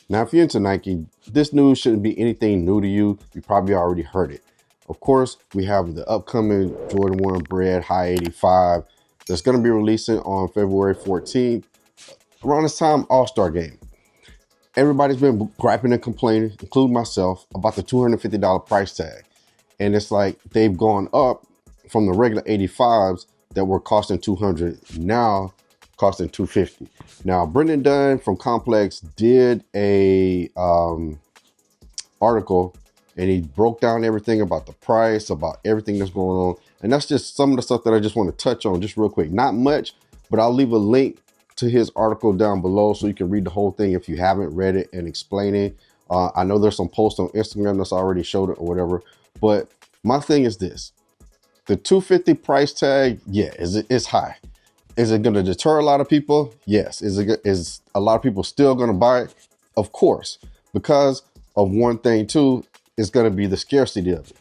Now, if you're into Nike, this news shouldn't be anything new to you. You probably already heard it. Of course, we have the upcoming Jordan 1 BRED High 85 that's going to be releasing on February 14th. Around this time, All-Star Game. Everybody's been griping and complaining, including myself, about the $250 price tag. And it's like they've gone up from the regular 85s that were costing $200, now costing $250. Now, Brendan Dunn from Complex did a article, and he broke down everything about the price, about everything that's going on. And that's just some of the stuff that I just want to touch on just real quick. Not much, but I'll leave a link to his article down below so you can read the whole thing if you haven't read it and explain it. I know there's some posts on Instagram that's already showed it or whatever, but my thing is this. The $250 price tag, yeah, it's high. Is it going to deter a lot of people? Yes. Is a lot of people still going to buy it? Of course, because of one thing too, it's going to be the scarcity of it.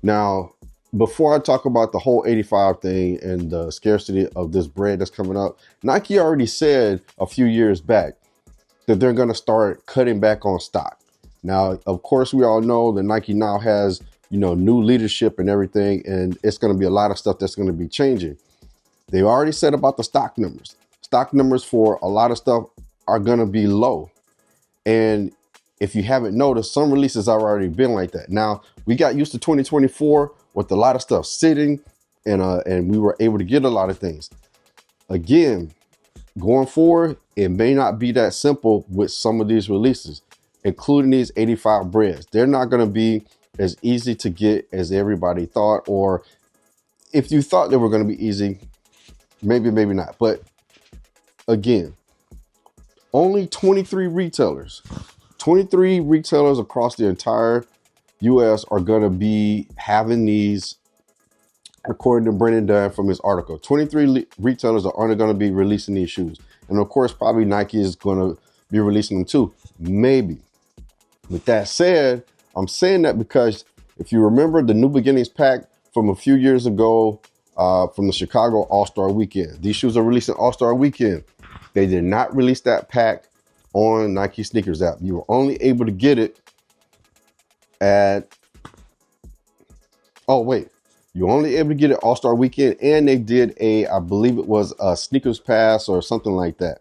Now, before I talk about the whole 85 thing and the scarcity of this BRED that's coming up, Nike already said a few years back that they're going to start cutting back on stock. Now, of course, we all know that Nike now has, new leadership and everything, and it's going to be a lot of stuff that's going to be changing. They've already said about the stock numbers. Stock numbers for a lot of stuff are going to be low. And if you haven't noticed, some releases have already been like that. Now, we got used to 2024 with a lot of stuff sitting, and we were able to get a lot of things. Again, going forward, it may not be that simple with some of these releases, including these 85 BREDs. They're not going to be as easy to get as everybody thought, or if you thought they were going to be easy, maybe not. But again, only 23 retailers across the entire US are going to be having these, according to Brendan Dunn from his article. 23 retailers are only going to be releasing these shoes. And of course, probably Nike is going to be releasing them too. Maybe. With that said, I'm saying that because if you remember the New Beginnings pack from a few years ago, from the Chicago All-Star Weekend. These shoes are releasing All-Star Weekend. They did not release that pack on Nike Sneakers app. You were only able to get it at, you're only able to get it All-Star Weekend, and they did I believe it was a Sneakers Pass or something like that.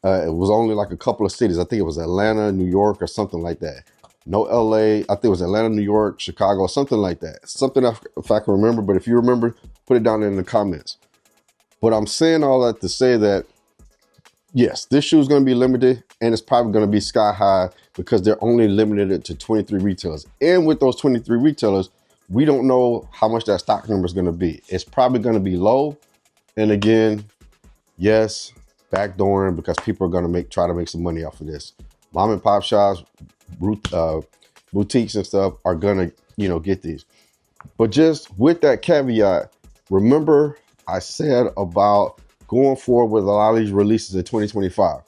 It was only like a couple of cities. I think it was Atlanta, New York, or something like that. No LA, I think it was Atlanta, New York, Chicago, something like that. Something if I can remember, but if you remember, put it down in the comments. But I'm saying all that to say that, yes, this shoe is going to be limited, and it's probably going to be sky high because they're only limited it to 23 retailers. And with those 23 retailers, we don't know how much that stock number is going to be. It's probably going to be low. And again, yes, backdooring because people are going to try to make some money off of this. Mom and pop shops, boutiques and stuff are gonna, get these. But just with that caveat, remember I said about going forward with a lot of these releases in 2025.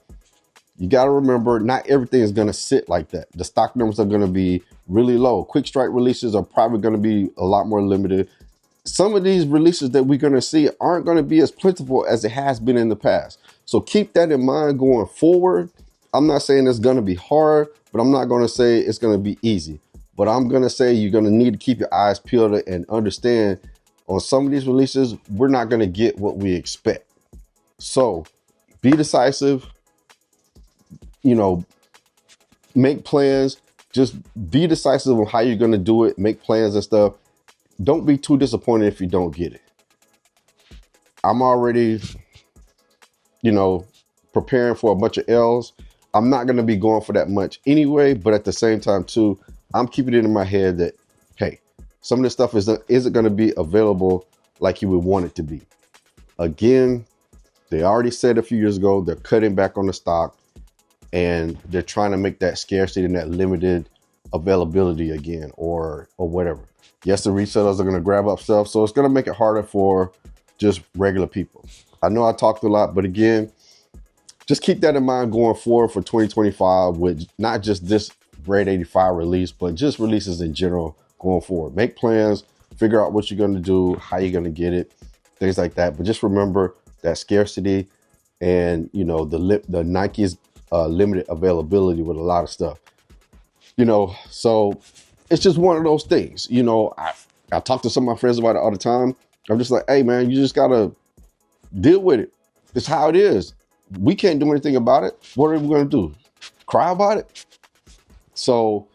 You got to remember, not everything is going to sit like that. The stock numbers are going to be really low. Quick strike releases are probably going to be a lot more limited. Some of these releases that we're going to see aren't going to be as plentiful as it has been in the past. So keep that in mind going forward. I'm not saying it's going to be hard, but I'm not going to say it's going to be easy. But I'm going to say you're going to need to keep your eyes peeled and understand on some of these releases, we're not going to get what we expect. So be decisive, make plans, just be decisive on how you're going to do it, make plans and stuff. Don't be too disappointed if you don't get it. I'm already, preparing for a bunch of L's. I'm not going to be going for that much anyway, but at the same time too, I'm keeping it in my head that, hey, some of this stuff isn't going to be available like you would want it to be. Again, they already said a few years ago, they're cutting back on the stock and they're trying to make that scarcity and that limited availability again or whatever. Yes, the resellers are going to grab up stuff, so it's going to make it harder for just regular people. I know I talked a lot, but again, just keep that in mind going forward for 2025 with not just this BRED 85 release, but just releases in general going forward. Make plans, figure out what you're going to do, how you're going to get it, things like that. But just remember that scarcity and, the Nike's limited availability with a lot of stuff, you know. So it's just one of those things, you know. I talk to some of my friends about it all the time. I'm just like, hey man, you just gotta deal with it. It's how it is. We can't do anything about it. What are we gonna do? Cry about it? So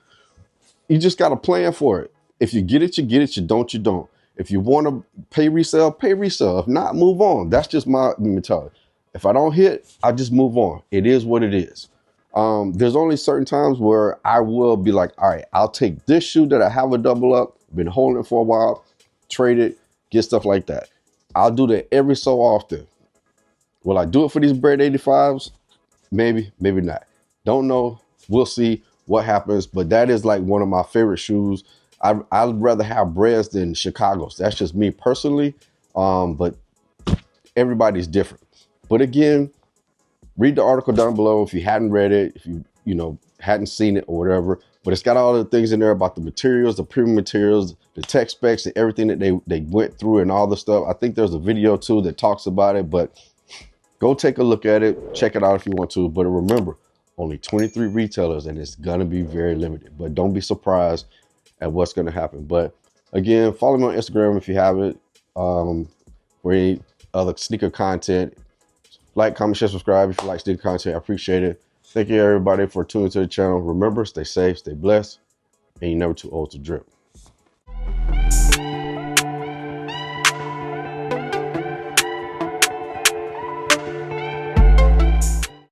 you just got to plan for it. If you get it, you get it. You don't, you don't. If you want to pay resale, pay resale. If not, move on. That's just my mentality. If I don't hit, I just move on. It is what it is. There's only certain times where I will be like, all right, I'll take this shoe that I have a double up, been holding it for a while, trade it, get stuff like that. I'll do that every so often. Will I do it for these BRED 85s? Maybe, maybe not. Don't know. We'll see what happens. But that is like one of my favorite shoes. I'd rather have BREDs than Chicago's. That's just me personally. But everybody's different. But again, read the article down below if you hadn't read it, if you know hadn't seen it or whatever. But it's got all the things in there about the materials, the premium materials, the tech specs, and everything that they went through and all the stuff. I think there's a video too that talks about it, but go take a look at it. Check it out if you want to. But remember, only 23 retailers, and it's gonna be very limited. But don't be surprised at what's gonna happen. But again, follow me on Instagram if you haven't. For any other sneaker content. Like, comment, share, subscribe if you like sneaker content. I appreciate it. Thank you everybody for tuning to the channel. Remember, stay safe, stay blessed, and you're never too old to drip.